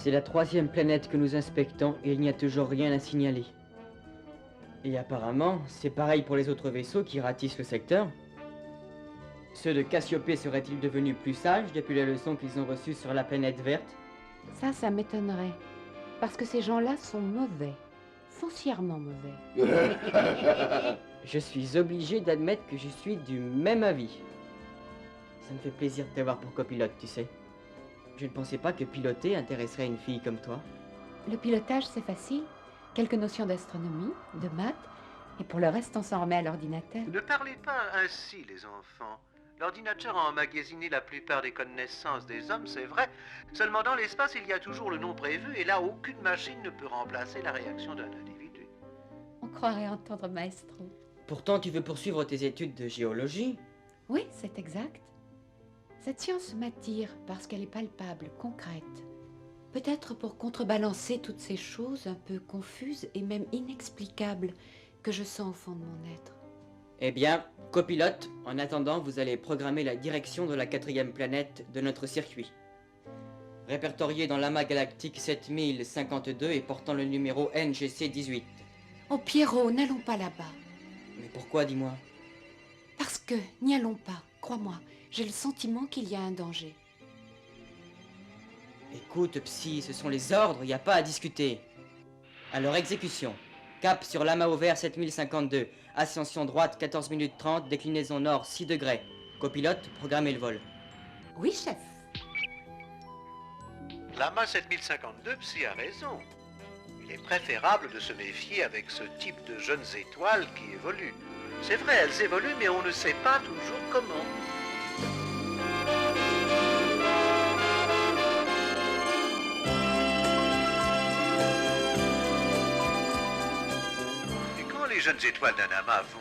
C'est la 3e planète que nous inspectons et il n'y a toujours rien à signaler. Et apparemment, c'est pareil pour les autres vaisseaux qui ratissent le secteur. Ceux de Cassiopée seraient-ils devenus plus sages depuis la leçon qu'ils ont reçue sur la planète verte? Ça m'étonnerait. Parce que ces gens-là sont mauvais. Foncièrement mauvais. Je suis obligé d'admettre que je suis du même avis. Ça me fait plaisir de t'avoir pour copilote, tu sais. Je ne pensais pas que piloter intéresserait une fille comme toi. Le pilotage, c'est facile. Quelques notions d'astronomie, de maths, et pour le reste, on s'en remet à l'ordinateur. Ne parlez pas ainsi, les enfants. L'ordinateur a emmagasiné la plupart des connaissances des hommes, c'est vrai. Seulement dans l'espace, il y a toujours le nom prévu, et là, aucune machine ne peut remplacer la réaction d'un individu. On croirait entendre Maestro. Pourtant, tu veux poursuivre tes études de géologie? Oui, c'est exact. Cette science m'attire parce qu'elle est palpable, concrète. Peut-être pour contrebalancer toutes ces choses un peu confuses et même inexplicables que je sens au fond de mon être. Eh bien, copilote, en attendant, vous allez programmer la direction de la 4e planète de notre circuit. Répertoriée dans l'amas galactique 7052 et portant le numéro NGC 18. Oh Pierrot, n'allons pas là-bas. Mais pourquoi, dis-moi? Parce que, n'y allons pas, crois-moi. J'ai le sentiment qu'il y a un danger. Écoute, Psy, ce sont les ordres, y a pas à discuter. Alors, exécution. Cap sur l'amas ouvert 7052. Ascension droite 14 minutes 30, déclinaison nord 6 degrés. Copilote, programmez le vol. Oui, chef. L'AMA 7052, Psy a raison. Il est préférable de se méfier avec ce type de jeunes étoiles qui évoluent. C'est vrai, elles évoluent, mais on ne sait pas toujours comment. Les jeunes étoiles d'un amas vont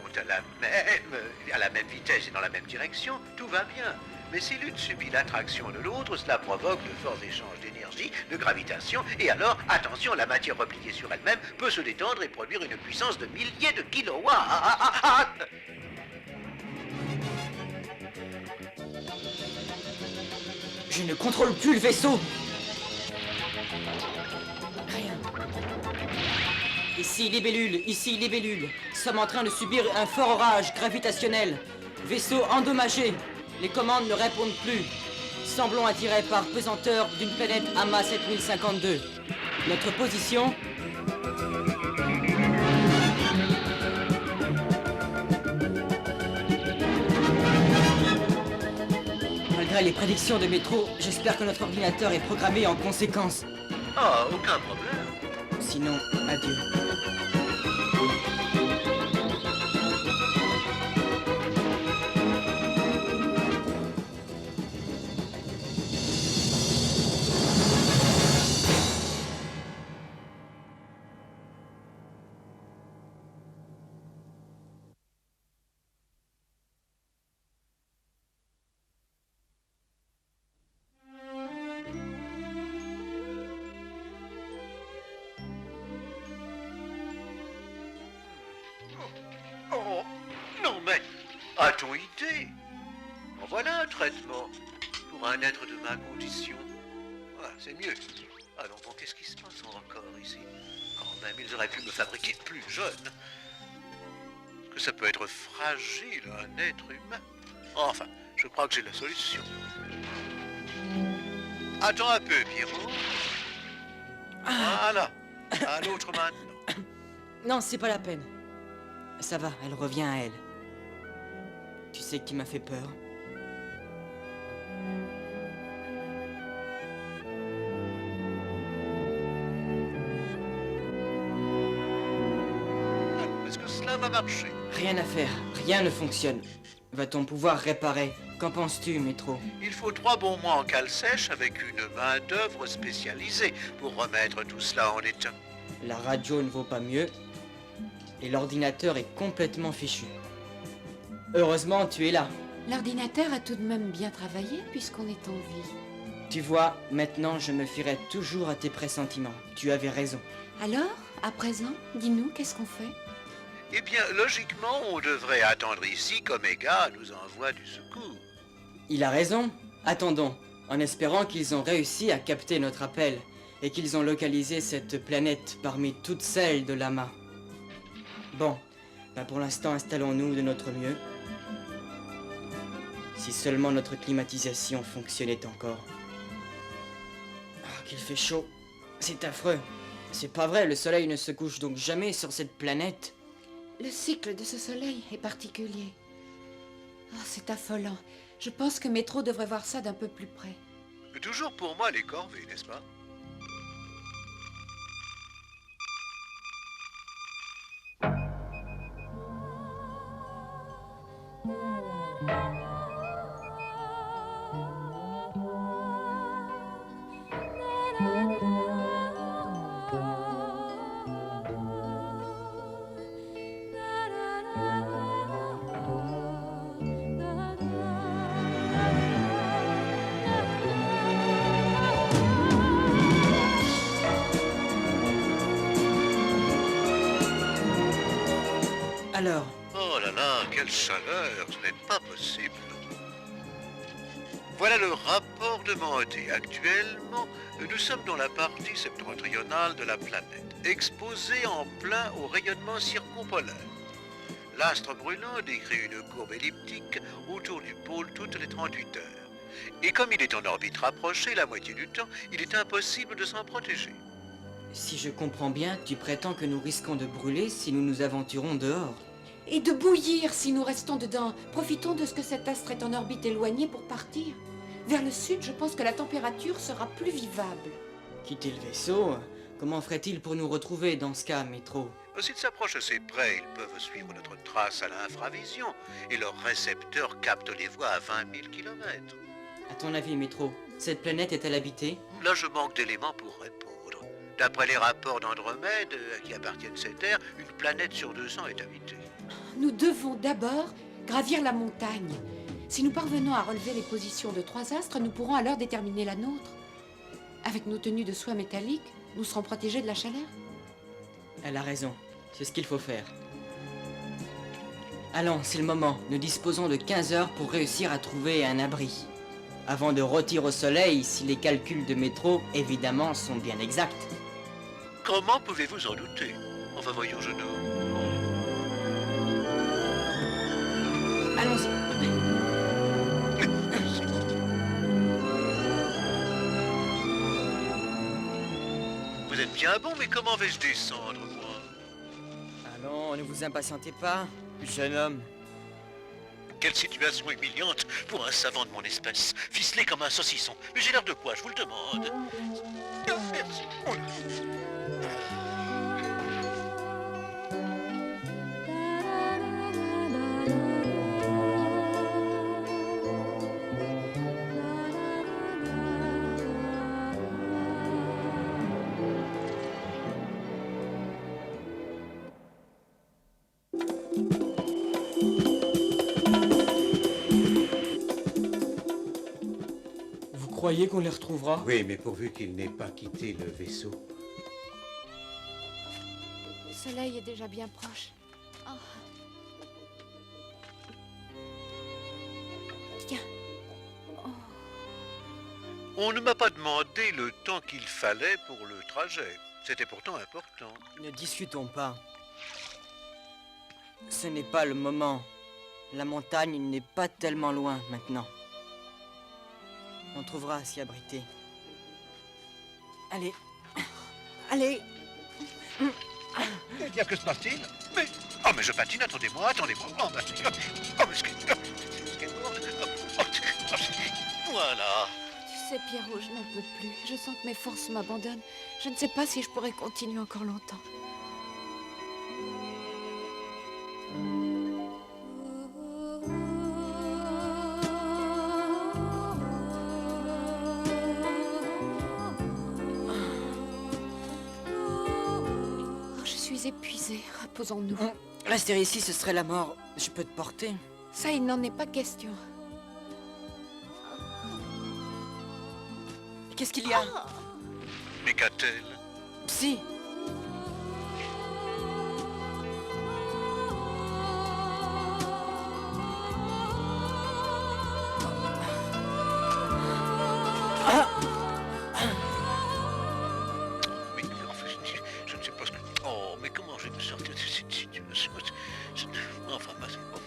à la même vitesse et dans la même direction, tout va bien. Mais si l'une subit l'attraction de l'autre, cela provoque de forts échanges d'énergie, de gravitation, et alors, attention, la matière repliée sur elle-même peut se détendre et produire une puissance de milliers de kilowatts. Je ne contrôle plus le vaisseau. Rien. Ici libellule. Sommes en train de subir un fort orage gravitationnel. Vaisseau endommagé. Les commandes ne répondent plus. Semblons attirés par pesanteur d'une planète AMA 7052. Notre position... Malgré les prédictions de métro, j'espère que notre ordinateur est programmé en conséquence. Ah, aucun problème. Sinon, adieu. Oh, non mais, a-t-on idée? En voilà un traitement pour un être de ma condition. Ah, c'est mieux. Alors bon, qu'est-ce qui se passe encore ici? Quand même, ils auraient pu me fabriquer plus jeune. Est-ce que ça peut être fragile, un être humain? Enfin, je crois que j'ai la solution. Attends un peu, Pierrot. Voilà, à l'autre maintenant. Non, c'est pas la peine. Ça va, elle revient à elle. Tu sais qui m'a fait peur? Alors, est-ce que cela va marcher? Rien à faire, rien ne fonctionne. Va-t-on pouvoir réparer? Qu'en penses-tu, Métro? Il faut 3 bons mois en cale sèche avec une main-d'œuvre spécialisée pour remettre tout cela en état. La radio ne vaut pas mieux, et l'ordinateur est complètement fichu. Heureusement, tu es là. L'ordinateur a tout de même bien travaillé puisqu'on est en vie. Tu vois, maintenant je me fierai toujours à tes pressentiments. Tu avais raison. Alors, à présent, dis-nous, qu'est-ce qu'on fait? Eh bien, logiquement, on devrait attendre ici qu'Oméga nous envoie du secours. Il a raison. Attendons, en espérant qu'ils ont réussi à capter notre appel et qu'ils ont localisé cette planète parmi toutes celles de Lama. Bon, pour l'instant, installons-nous de notre mieux. Si seulement notre climatisation fonctionnait encore. Ah, qu'il fait chaud. C'est affreux. C'est pas vrai, le soleil ne se couche donc jamais sur cette planète. Le cycle de ce soleil est particulier. Oh, c'est affolant. Je pense que Métro devrait voir ça d'un peu plus près. Toujours pour moi les corvées, n'est-ce pas? Alors, Oh là là, quelle chaleur, ce n'est pas possible. Voilà le rapport demandé. Actuellement, nous sommes dans la partie septentrionale de la planète, exposée en plein au rayonnement circumpolaire. L'astre brûlant décrit une courbe elliptique autour du pôle toutes les 38 heures. Et comme il est en orbite rapprochée la moitié du temps, il est impossible de s'en protéger. si je comprends bien, tu prétends que nous risquons de brûler si nous nous aventurons dehors. Et de bouillir si nous restons dedans. Profitons de ce que cet astre est en orbite éloignée pour partir. Vers le sud, je pense que la température sera plus vivable. Quitter le vaisseau, comment ferait-il pour nous retrouver dans ce cas, Métro? S'ils s'approchent assez près, ils peuvent suivre notre trace à l'infravision, et leurs récepteurs captent les voix à 20 000 km. À ton avis, Métro, cette planète est-elle habitée? Là, je manque d'éléments pour répondre. D'après les rapports d'Andromède, à qui appartiennent ces terres, une planète sur 200 est habitée. Nous devons d'abord gravir la montagne. Si nous parvenons à relever les positions de 3 astres, nous pourrons alors déterminer la nôtre. Avec nos tenues de soie métallique, nous serons protégés de la chaleur. Elle a raison, c'est ce qu'il faut faire. Allons, c'est le moment. Nous disposons de 15 heures pour réussir à trouver un abri. Avant de rôtir au soleil, si les calculs de Métro, évidemment, sont bien exacts. Comment pouvez-vous en douter? Enfin, voyons, je nous... Allons-y. Vous êtes bien bon, mais comment vais-je descendre, moi? Allons, ne vous impatientez pas, jeune homme. Quelle situation humiliante pour un savant de mon espèce, ficelé comme un saucisson. Mais j'ai l'air de quoi, je vous le demande? Merci. Oh là. Vous croyez qu'on les retrouvera? Oui, mais pourvu qu'il n'ait pas quitté le vaisseau. Le soleil est déjà bien proche. Oh. Tiens. On ne m'a pas demandé le temps qu'il fallait pour le trajet. C'était pourtant important. Ne discutons pas. Ce n'est pas le moment. La montagne n'est pas tellement loin maintenant. On trouvera à s'y abriter. Allez. Allez. Eh bien, que se passe-t-il? Mais... Oh, mais je patine, attendez-moi. Oh, bah, oh, mais voilà. Tu sais, Pierrot, je n'en peux plus. Je sens que mes forces m'abandonnent. Je ne sais pas si je pourrais continuer encore longtemps. suis épuisée. Reposons-nous. Rester ici, ce serait la mort. Je peux te porter. Ça, il n'en est pas question. Qu'est-ce qu'il y a? Mais qu'a-t-elle? Psy! Mais enfin, je ne sais pas ce que... Oh, mais comment je vais me sortir de cette situation? Enfin, bon.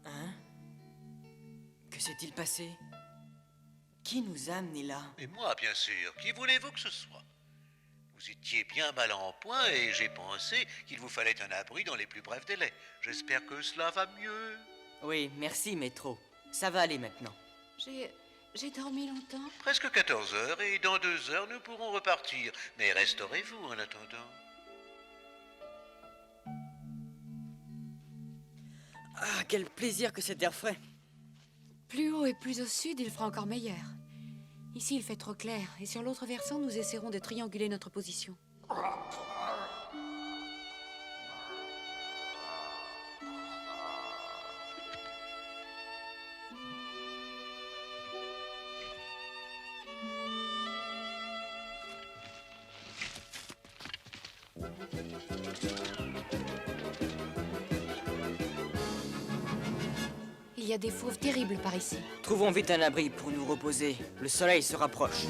Hein? Que s'est-il passé? Qui nous a amenés là? Et moi, bien sûr. Qui voulez-vous que ce soit? Vous étiez bien mal en point et j'ai pensé qu'il vous fallait un abri dans les plus brefs délais. J'espère que cela va mieux. Oui, merci, Métro. Ça va aller maintenant. J'ai dormi longtemps. Presque 14 heures et dans 2 heures, nous pourrons repartir. Mais restaurez-vous en attendant. Ah, quel plaisir que cet air frais. Plus haut et plus au sud, il fera encore meilleur. Ici, il fait trop clair, et sur l'autre versant, nous essaierons de trianguler notre position. Il y a des fauves terribles par ici. Trouvons vite un abri pour nous reposer. Le soleil se rapproche.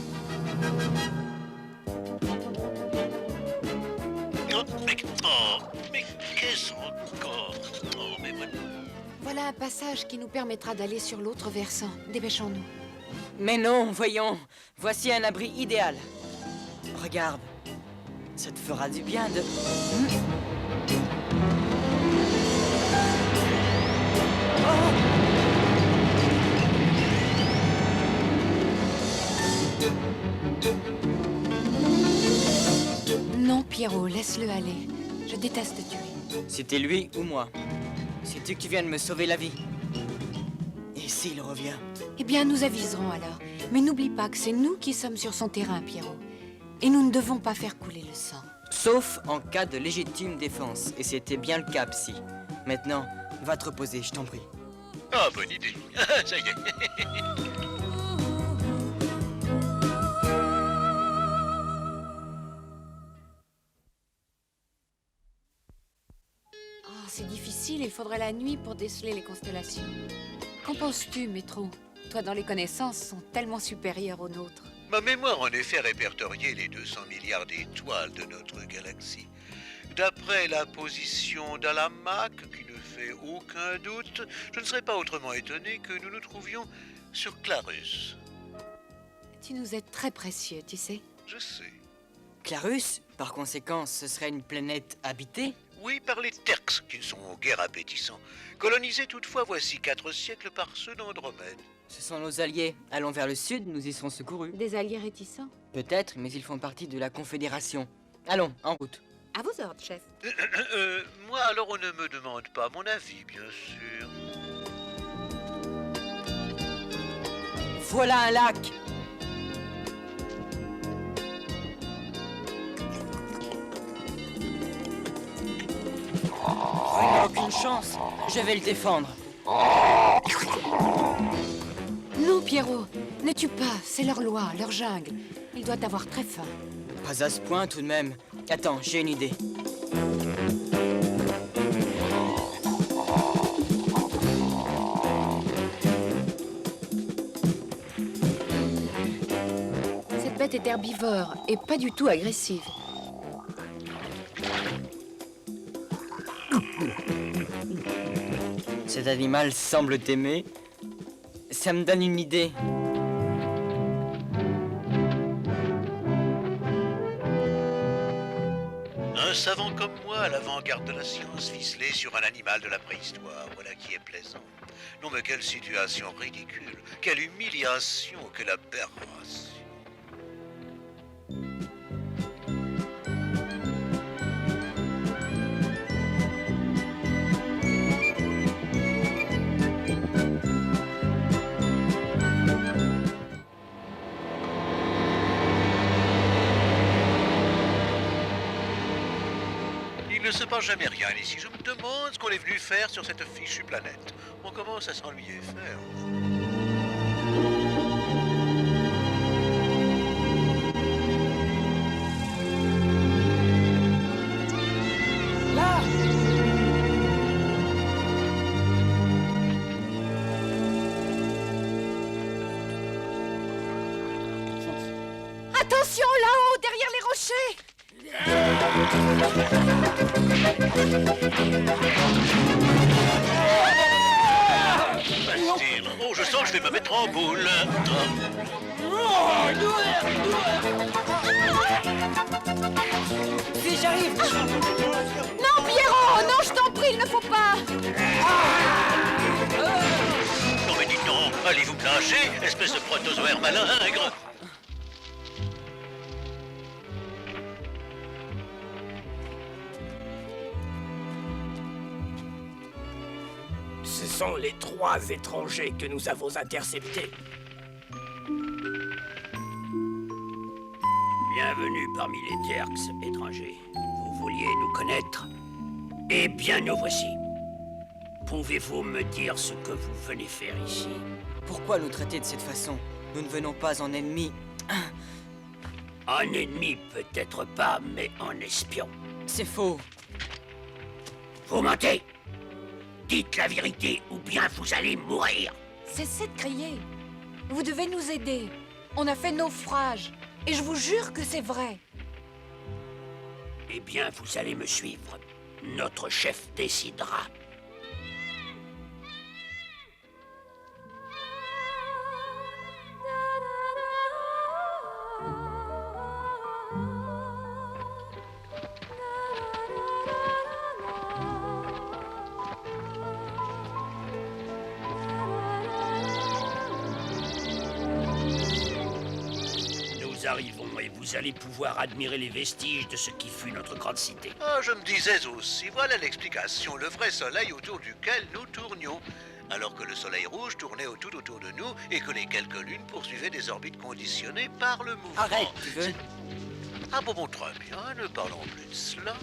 Mais qu'est-ce encore? Oh, mais voilà. Voilà un passage qui nous permettra d'aller sur l'autre versant. Dépêchons-nous. Mais non, voyons. Voici un abri idéal. Regarde. Ça te fera du bien de... Non, Pierrot, laisse-le aller. Je déteste tuer. C'était lui ou moi. Sais-tu que tu viens de me sauver la vie? Et s'il revient? Eh bien, nous aviserons alors. Mais n'oublie pas que c'est nous qui sommes sur son terrain, Pierrot. Et nous ne devons pas faire couler le sang. Sauf en cas de légitime défense. Et c'était bien le cas, Psy. Maintenant, va te reposer, je t'en prie. Ah, bonne idée. Ça y est. Oh, c'est difficile, il faudrait la nuit pour déceler les constellations. Qu'en penses-tu, Métro? Toi, dont les connaissances sont tellement supérieures aux nôtres. Ma mémoire en effet répertorié les 200 milliards d'étoiles de notre galaxie. D'après la position d'Alamac, qui ne fait aucun doute, je ne serais pas autrement étonné que nous nous trouvions sur Clarus. Tu nous es très précieux, tu sais. Je sais. Clarus, par conséquent, ce serait une planète habitée? Oui, par les Terx, qui ne sont guère appétissants. Colonisés toutefois voici 4 siècles par ceux d'Andromède. Ce sont nos alliés. Allons vers le sud, nous y serons secourus. Des alliés réticents? Peut-être, mais ils font partie de la Confédération. Allons, en route. À vos ordres, chef. Moi, alors on ne me demande pas mon avis, bien sûr. Voilà un lac! Oh, il n'a aucune chance. Je vais le défendre. Non, Pierrot, ne tue pas, c'est leur loi, leur jungle. Il doit avoir très faim. Pas à ce point tout de même. Attends, j'ai une idée. Cette bête est herbivore et pas du tout agressive. Cet animal semble t'aimer. Ça me donne une idée. Un savant comme moi, à l'avant-garde de la science, ficelé sur un animal de la préhistoire, voilà qui est plaisant. Non mais quelle situation ridicule, quelle humiliation, quelle aberration. ne se passe jamais rien ici. Je me demande ce qu'on est venu faire sur cette fichue planète. On commence à s'ennuyer ferme. Attention, là-haut, derrière les rochers! Bastille. Oh, je sens que je vais me mettre en boule. Si j'arrive! Non, Pierrot! Non, je t'en prie, il ne faut pas! Non mais dites donc, allez vous clencher, espèce de protozoaire malingre. Ce sont les 3 étrangers que nous avons interceptés. Bienvenue parmi les Terx, étrangers. Vous vouliez nous connaître? Eh bien, nous voici. Pouvez-vous me dire ce que vous venez faire ici? Pourquoi nous traiter de cette façon? Nous ne venons pas en ennemis. En ennemi, peut-être pas, mais en espion. C'est faux. Vous mentez! Dites la vérité ou bien vous allez mourir! Cessez de crier. Vous devez nous aider. On a fait naufrage. Et je vous jure que c'est vrai. Eh bien, vous allez me suivre. Notre chef décidera. Nous arrivons et vous allez pouvoir admirer les vestiges de ce qui fut notre grande cité. Ah, je me disais aussi, voilà l'explication, le vrai soleil autour duquel nous tournions. Alors que le soleil rouge tournait tout autour de nous et que les quelques lunes poursuivaient des orbites conditionnées par le mouvement. Arrête, tu veux? Ah bon, très bien, ne parlons plus de cela.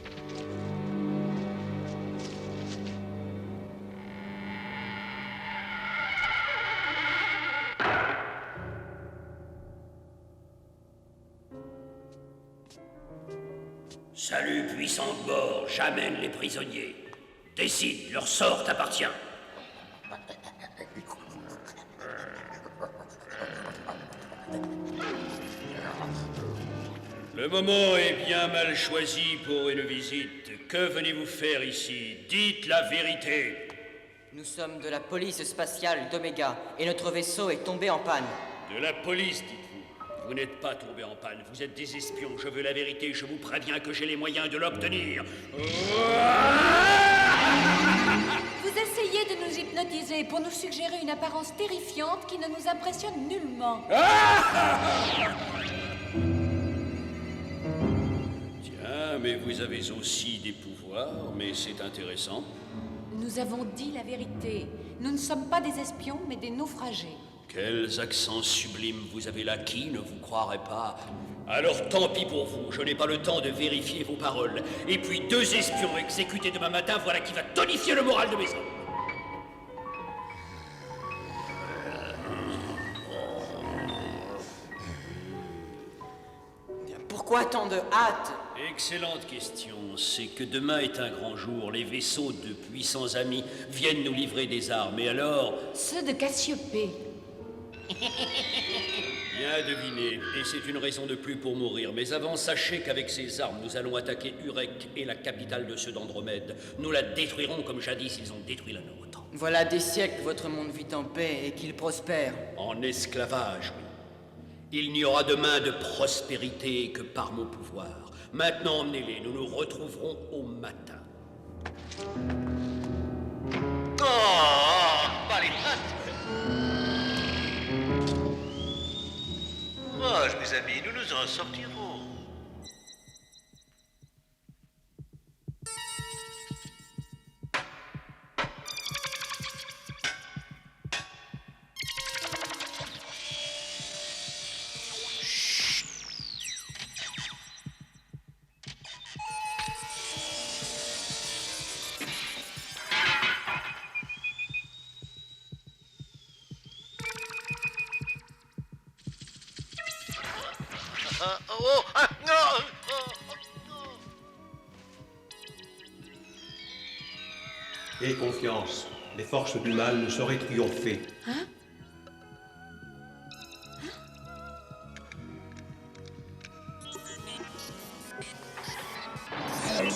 Salut, puissant de bord, j'amène les prisonniers. Décide, leur sort t'appartient. Le moment est bien mal choisi pour une visite. Que venez-vous faire ici? Dites la vérité. Nous sommes de la police spatiale d'Omega et notre vaisseau est tombé en panne. De la police, dites-vous. Vous n'êtes pas tombé en panne, vous êtes des espions. Je veux la vérité, je vous préviens que j'ai les moyens de l'obtenir. Vous essayez de nous hypnotiser pour nous suggérer une apparence terrifiante qui ne nous impressionne nullement. Tiens, mais vous avez aussi des pouvoirs, mais c'est intéressant. Nous avons dit la vérité. Nous ne sommes pas des espions, mais des naufragés. Quels accents sublimes vous avez là, qui ne vous croirait pas? Alors tant pis pour vous, je n'ai pas le temps de vérifier vos paroles. Et puis 2 espions exécutés demain matin, voilà qui va tonifier le moral de mes hommes. Pourquoi tant de hâte? Excellente question. C'est que demain est un grand jour. Les vaisseaux de puissants amis viennent nous livrer des armes. Et alors... Ceux de Cassiopée. Bien deviné. Et c'est une raison de plus pour mourir. Mais avant, sachez qu'avec ces armes, nous allons attaquer Urek et la capitale de ceux d'Andromède. Nous la détruirons comme jadis ils ont détruit la nôtre. Voilà des siècles que votre monde vit en paix et qu'il prospère. En esclavage, oui. Il n'y aura demain de prospérité que par mon pouvoir. Maintenant, emmenez-les. Nous nous retrouverons au matin. Oh, pas les pattes. Courage, mes amis, nous nous en sortirons. Aie confiance, les forces du mal ne sauraient triompher. Hein?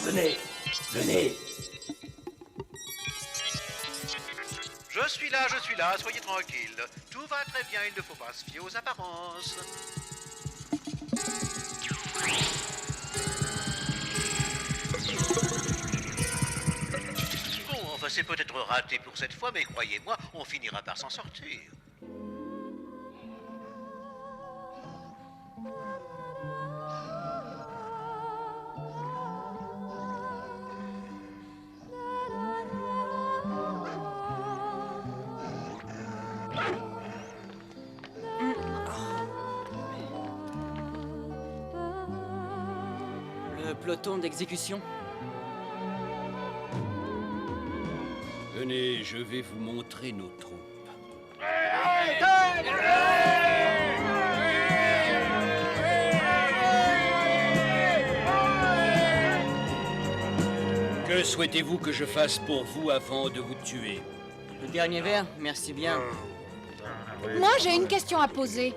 Venez, venez. Je suis là, soyez tranquille. Tout va très bien, il ne faut pas se fier aux apparences. Bon, enfin c'est peut-être raté pour cette fois, mais croyez-moi, on finira par s'en sortir. Le peloton d'exécution. Venez, je vais vous montrer nos troupes. Que souhaitez-vous que je fasse pour vous avant de vous tuer? Le dernier verre, merci bien. Moi, j'ai une question à poser.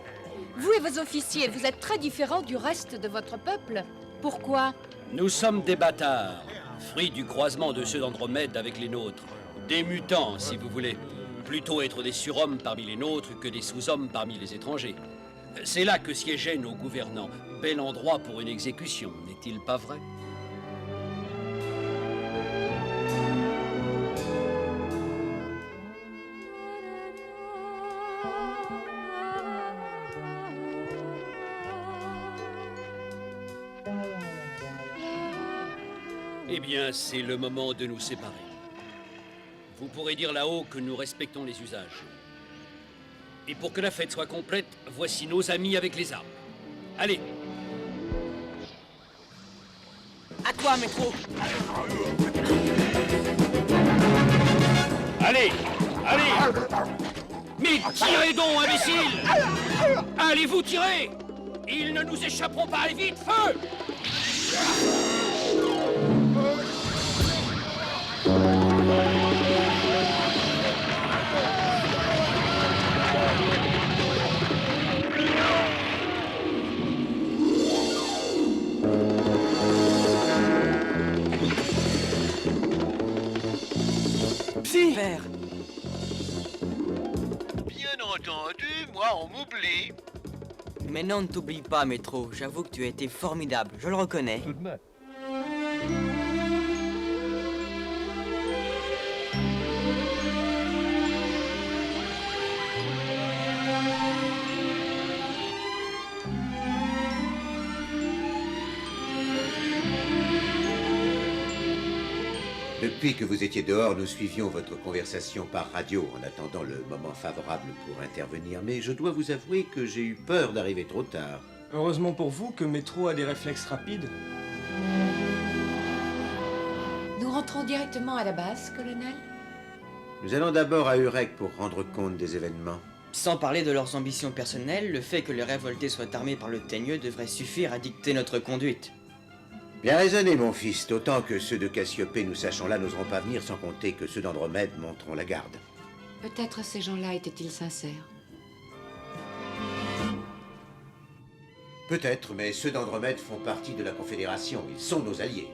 Vous et vos officiers, vous êtes très différents du reste de votre peuple. Pourquoi? Nous sommes des bâtards, fruits du croisement de ceux d'Andromède avec les nôtres. Des mutants, si vous voulez. Plutôt être des surhommes parmi les nôtres que des sous-hommes parmi les étrangers. C'est là que siégeaient nos gouvernants. Bel endroit pour une exécution, n'est-il pas vrai? Eh bien, c'est le moment de nous séparer. Vous pourrez dire là-haut que nous respectons les usages. Et pour que la fête soit complète, voici nos amis avec les armes. Allez! À toi, Métro. Allez! Allez! Mais tirez donc, imbéciles! Allez-vous tirer! Ils ne nous échapperont pas, allez vite, feu! Vert. Bien entendu, moi on m'oublie. Mais non, ne t'oublie pas, Métro. J'avoue que tu as été formidable, je le reconnais. Depuis que vous étiez dehors, nous suivions votre conversation par radio en attendant le moment favorable pour intervenir. Mais je dois vous avouer que j'ai eu peur d'arriver trop tard. Heureusement pour vous que Métro a des réflexes rapides. Nous rentrons directement à la base, colonel? Nous allons d'abord à Urek pour rendre compte des événements. Sans parler de leurs ambitions personnelles, le fait que les révoltés soient armés par le Teigneux devrait suffire à dicter notre conduite. Bien raisonné, mon fils. D'autant que ceux de Cassiopée, nous sachant là, n'oseront pas venir, sans compter que ceux d'Andromède monteront la garde. Peut-être ces gens-là étaient-ils sincères? Peut-être, mais ceux d'Andromède font partie de la Confédération. Ils sont nos alliés.